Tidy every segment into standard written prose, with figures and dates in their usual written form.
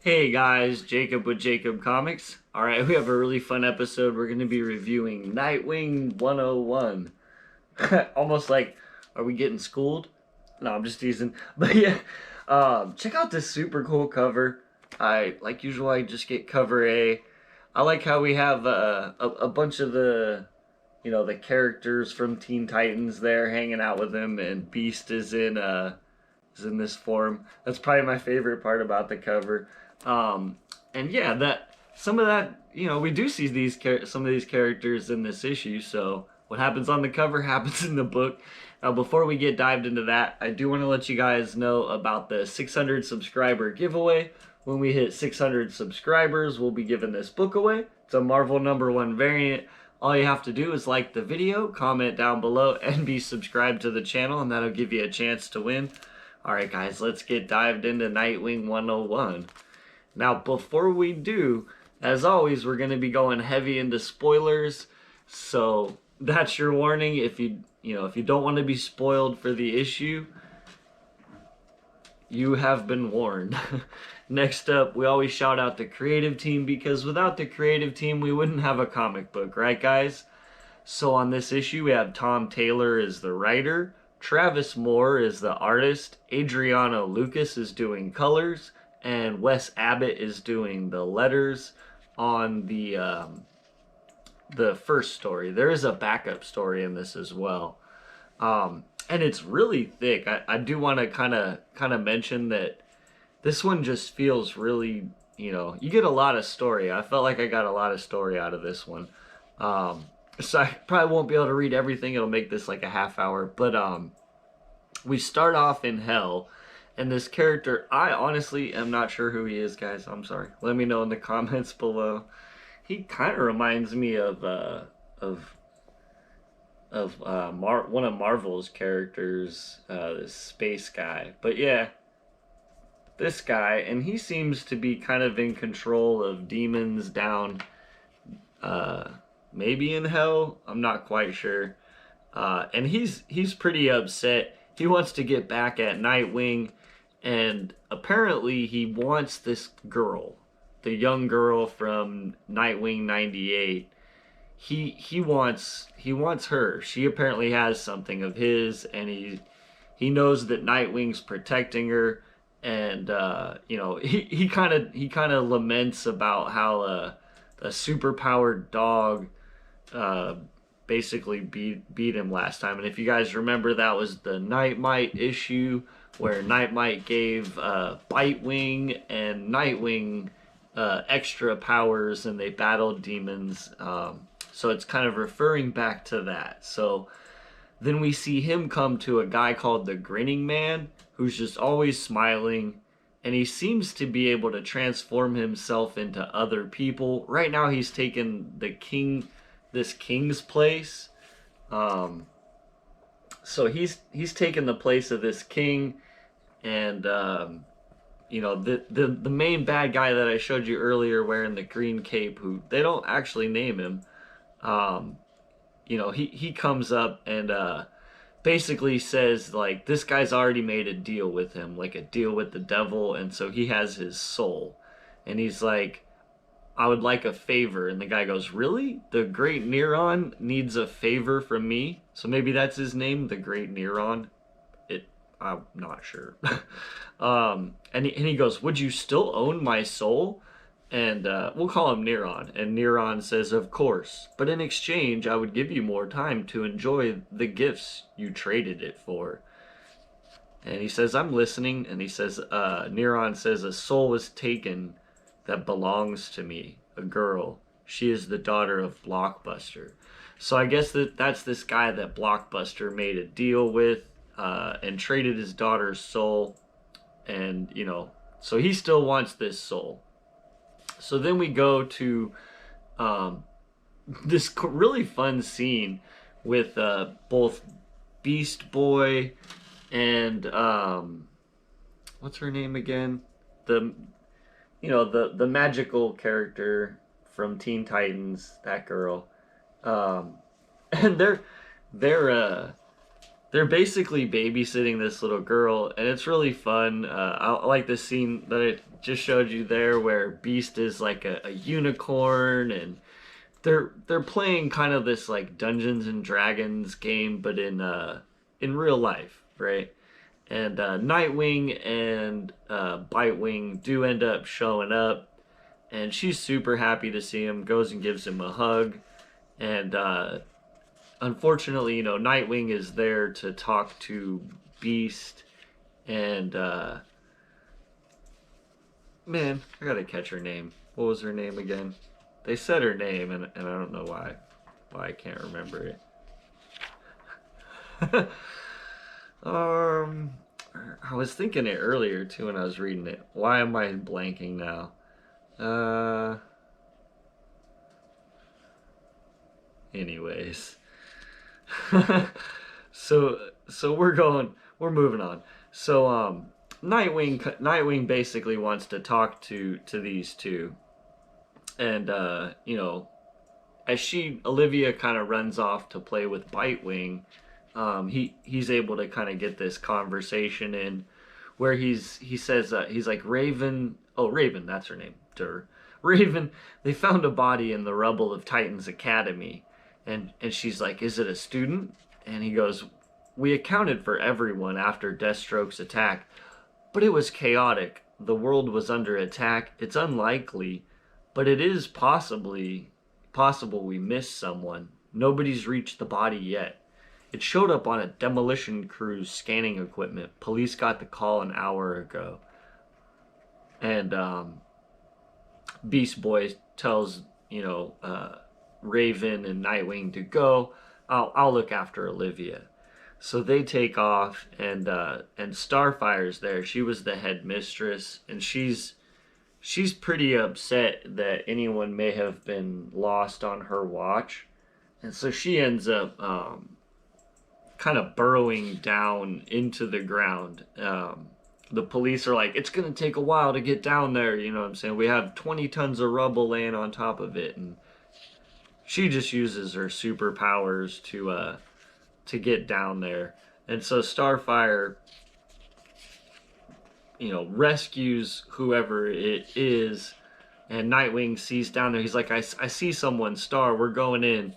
Hey guys, Jacob with Jacob Comics. Alright, we have a really fun episode. We're going to be reviewing Nightwing 101. Almost like, are we getting schooled? No, I'm just teasing. But yeah, check out this super cool cover. Like usual, I just get cover A. I like how we have a bunch of the characters from Teen Titans there hanging out with him, and Beast is in this form. That's probably my favorite part about the cover. And yeah, that some of that, we do see some of these characters in this issue. So what happens on the cover happens in the book. Now, before we get dived into that, I do want to let you guys know about the 600 subscriber giveaway. When we hit 600 subscribers, we'll be giving this book away. It's a Marvel #1 variant. All you have to do is like the video, comment down below, and be subscribed to the channel, and that'll give you a chance to win. Alright guys, let's get dived into Nightwing 101. Now, before we do, as always, we're going to be going heavy into spoilers. So that's your warning. If you don't want to be spoiled for the issue, you have been warned. Next up, we always shout out the creative team, because without the creative team, we wouldn't have a comic book, right guys? So on this issue, we have Tom Taylor as the writer, Travis Moore is the artist, Adriano Lucas is doing colors, and Wes Abbott is doing the letters on the first story. There is a backup story in this as well, and it's really thick. I do want to kind of mention that this one just feels really, you get a lot of story. I felt like I got a lot of story out of this one. So I probably won't be able to read everything. It'll make this like a half hour. But we start off in hell. And this character, I honestly am not sure who he is, guys. I'm sorry. Let me know in the comments below. He kind of reminds me of one of Marvel's characters, this space guy. But yeah, this guy, and he seems to be kind of in control of demons down, maybe in hell. I'm not quite sure. And he's pretty upset. He wants to get back at Nightwing. And apparently he wants this girl, the young girl from Nightwing 98. He wants her. She apparently has something of his, and he knows that Nightwing's protecting her. And he kind of laments about how a superpowered dog basically beat him last time. And if you guys remember, that was the Nightmite issue, where Nightmite gave Bitewing and Nightwing extra powers, and they battled demons. So it's kind of referring back to that. So then we see him come to a guy called the Grinning Man, who's just always smiling, and he seems to be able to transform himself into other people. Right now he's taken this king's place. So he's taken the place of this king. And the main bad guy that I showed you earlier, wearing the green cape, who they don't actually name him, he comes up and basically says, like, this guy's already made a deal with him, like a deal with the devil, and so he has his soul. And he's like, I would like a favor. And the guy goes, really? The Great Neron needs a favor from me? So maybe that's his name, the Great Neron. I'm not sure. And he goes, would you still own my soul? And we'll call him Neron. And Neron says, of course. But in exchange, I would give you more time to enjoy the gifts you traded it for. And he says, I'm listening. And he says, Neron says, a soul was taken that belongs to me, a girl. She is the daughter of Blockbuster. So I guess that's this guy that Blockbuster made a deal with, and traded his daughter's soul. And, so he still wants this soul. So then we go to this really fun scene with both Beast Boy and what's her name again? The magical character from Teen Titans, that girl. And they're they're basically babysitting this little girl, and it's really fun. I like the scene that I just showed you there, where Beast is like a unicorn, and they're playing kind of this like Dungeons and Dragons game, but in real life, right? And Nightwing and Bitewing do end up showing up, and she's super happy to see him. Goes and gives him a hug, and unfortunately, Nightwing is there to talk to Beast, and man, I gotta catch her name. What was her name again? They said her name, and I don't know why I can't remember it. I was thinking it earlier too when I was reading it. Why am I blanking now? Anyways. so we're moving on. So Nightwing basically wants to talk to these two, and as Olivia kind of runs off to play with Bitewing, he's able to kind of get this conversation in, where he says, he's like, Raven, that's her name, Raven, they found a body in the rubble of Titan's Academy. And she's like, is it a student? And he goes, we accounted for everyone after Deathstroke's attack, but it was chaotic. The world was under attack. It's unlikely, but it is possible we missed someone. Nobody's reached the body yet. It showed up on a demolition crew's scanning equipment. Police got the call an hour ago. And Beast Boy tells, Raven and Nightwing to go. I'll look after Olivia. So they take off, and Starfire's there. She was the headmistress, and she's pretty upset that anyone may have been lost on her watch, and so she ends up kind of burrowing down into the ground. The police are like, it's gonna take a while to get down there. You know what I'm saying? We have 20 tons of rubble laying on top of it, and she just uses her superpowers to get down there. And so Starfire, rescues whoever it is, and Nightwing sees down there. He's like, I see someone, Star, we're going in.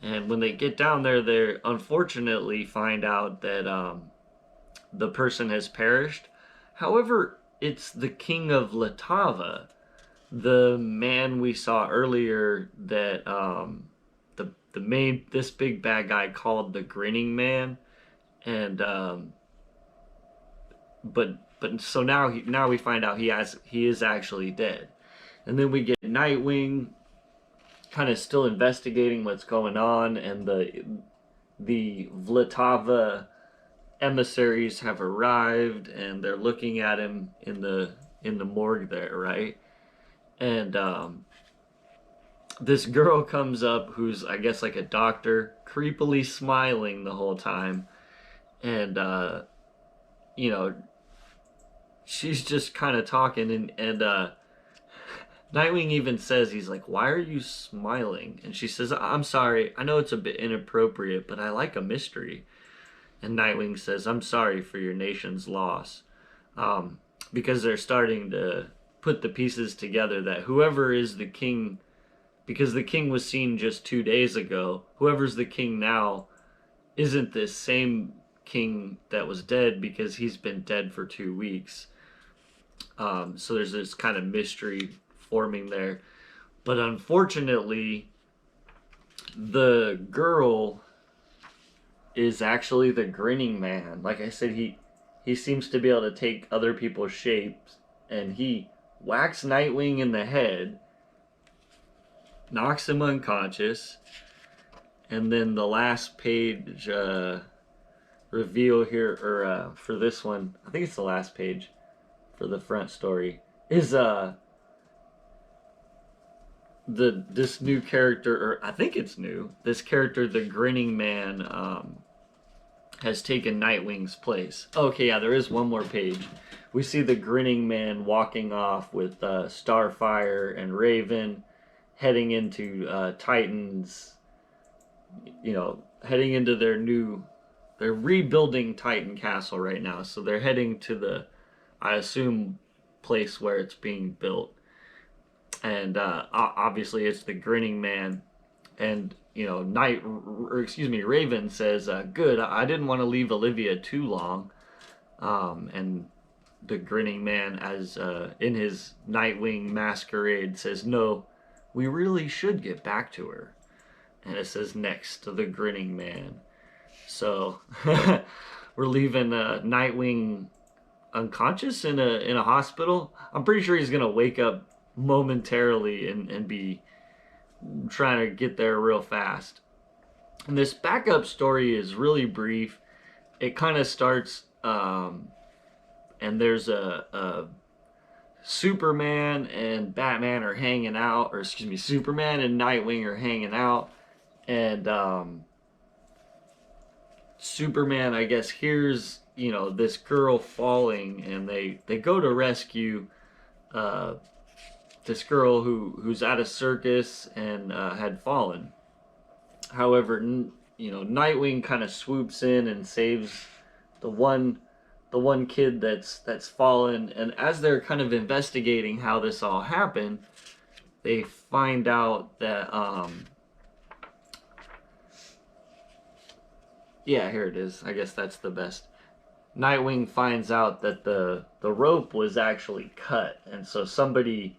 And when they get down there, they unfortunately find out that the person has perished. However, it's the King of Latava, the man we saw earlier that this big bad guy called the Grinning Man, and but so now we find out he is actually dead, and then we get Nightwing kind of still investigating what's going on, and the Vlatava emissaries have arrived, and they're looking at him in the morgue there, right? And this girl comes up who's, I guess, like a doctor, creepily smiling the whole time, and she's just kind of talking, and Nightwing even says, he's like, why are you smiling? And she says, I'm sorry, I know it's a bit inappropriate, but I like a mystery. And Nightwing says, I'm sorry for your nation's loss. Because they're starting to put the pieces together that whoever is the king, because the king was seen just 2 days ago, whoever's the king now isn't this same king that was dead, because he's been dead for 2 weeks. So there's this kind of mystery forming there. But unfortunately, the girl is actually the Grinning Man. Like I said, he seems to be able to take other people's shapes, and he whacks Nightwing in the head, knocks him unconscious, and then the last page reveal here, or for this one, I think it's the last page for the front story, is this new character, or I think it's new, this character, the Grinning Man, has taken Nightwing's place. Okay, yeah, there is one more page. We see the Grinning Man walking off with Starfire and Raven, heading into Titans, heading into their new they're rebuilding Titan Castle right now, so they're heading to the, I assume, place where it's being built. And obviously it's the Grinning Man, and Raven says, "Good, I didn't want to leave Olivia too long." And the Grinning Man, as in his Nightwing masquerade, says, "No, we really should get back to her." And it says, "Next to the Grinning Man." So we're leaving Nightwing unconscious in a hospital. I'm pretty sure he's gonna wake up momentarily and be trying to get there real fast. And this backup story is really brief. It kind of starts, and there's a Superman and Batman are hanging out, or excuse me, Superman and Nightwing are hanging out, and Superman, I guess, hears this girl falling, and they go to rescue this girl who's at a circus and had fallen. However, Nightwing kind of swoops in and saves the one kid that's fallen. And as they're kind of investigating how this all happened, they find out that yeah, here it is. I guess that's the best. Nightwing finds out that the rope was actually cut, and so somebody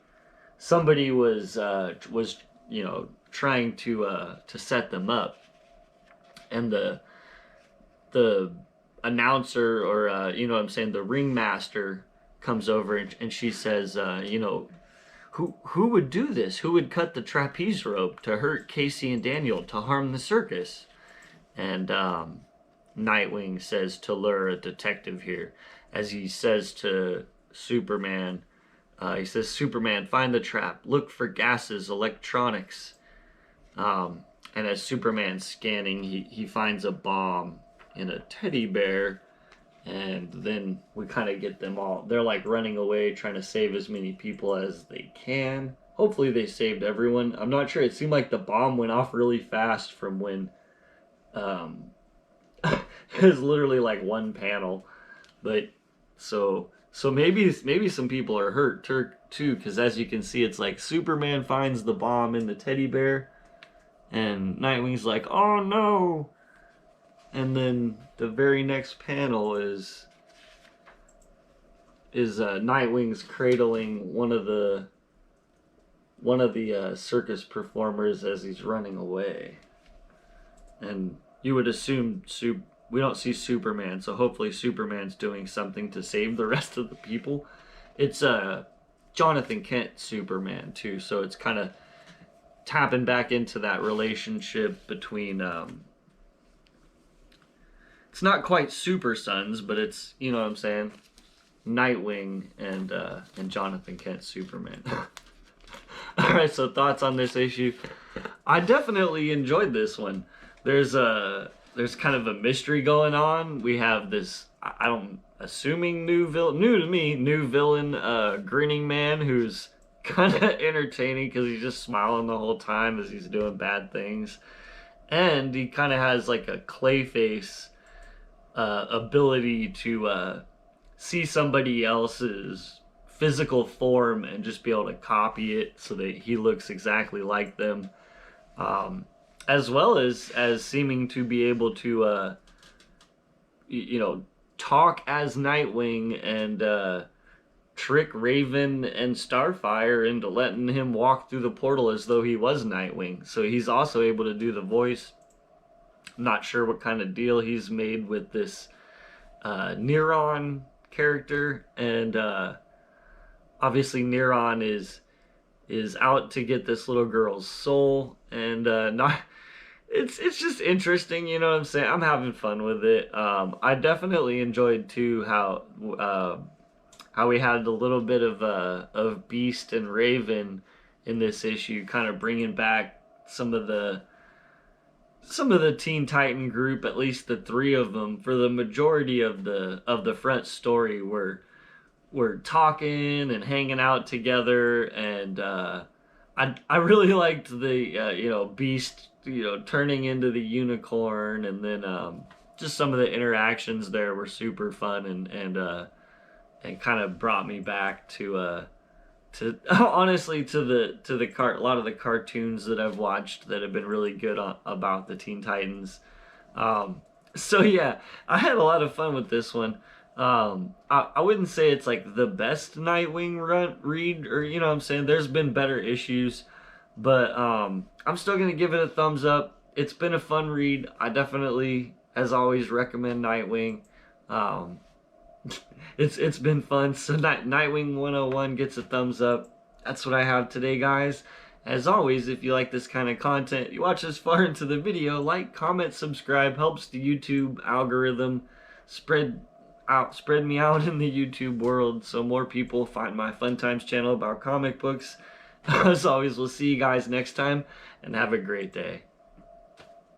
was trying to set them up, and the announcer, or the ringmaster comes over, and she says, who would do this? Who would cut the trapeze rope to hurt Casey and Daniel, to harm the circus? And Nightwing says to lure a detective here, as he says to Superman. He says, "Superman, find the trap. Look for gases, electronics." And as Superman's scanning, he finds a bomb in a teddy bear. And then we kind of get them all. They're like running away, trying to save as many people as they can. Hopefully they saved everyone. I'm not sure. It seemed like the bomb went off really fast from when... it was literally like one panel. But so maybe some people are hurt too, because as you can see, it's like Superman finds the bomb in the teddy bear, and Nightwing's like, "Oh no!" And then the very next panel is Nightwing's cradling one of the circus performers as he's running away, and you would assume we don't see Superman, so hopefully Superman's doing something to save the rest of the people. It's Jonathan Kent Superman too, so it's kind of tapping back into that relationship between it's not quite Super Sons, but it's, you know what I'm saying, Nightwing and Jonathan Kent Superman. Alright, so thoughts on this issue. I definitely enjoyed this one. There's kind of a mystery going on. We have this, assuming new villain, Grinning Man, who's kind of entertaining because he's just smiling the whole time as he's doing bad things. And he kind of has like a Clayface ability to see somebody else's physical form and just be able to copy it so that he looks exactly like them. As well as seeming to be able to, talk as Nightwing and trick Raven and Starfire into letting him walk through the portal as though he was Nightwing. So he's also able to do the voice. I'm not sure what kind of deal he's made with this Neuron character, and obviously Neuron is out to get this little girl's soul, and it's just interesting, you know what I'm saying? I'm having fun with it. I definitely enjoyed too how we had a little bit of Beast and Raven in this issue, kind of bringing back some of the Teen Titan group, at least the three of them. For the majority of the front story, we're talking and hanging out together, and I really liked the Beast turning into the unicorn, and then just some of the interactions there were super fun, and kind of brought me back to honestly to a lot of the cartoons that I've watched that have been really good about the Teen Titans. So yeah, I had a lot of fun with this one. I wouldn't say it's like the best Nightwing read, or you know what I'm saying, there's been better issues, but I'm still gonna give it a thumbs up. It's been a fun read. I definitely, as always, recommend Nightwing. Um, it's been fun. So Nightwing 101 gets a thumbs up. That's what I have today, guys. As always, if you like this kind of content, you watch this far into the video, like, comment, subscribe, helps the YouTube algorithm spread me out in the YouTube world so more people find my Fun Times channel about comic books. As always, we'll see you guys next time, and have a great day.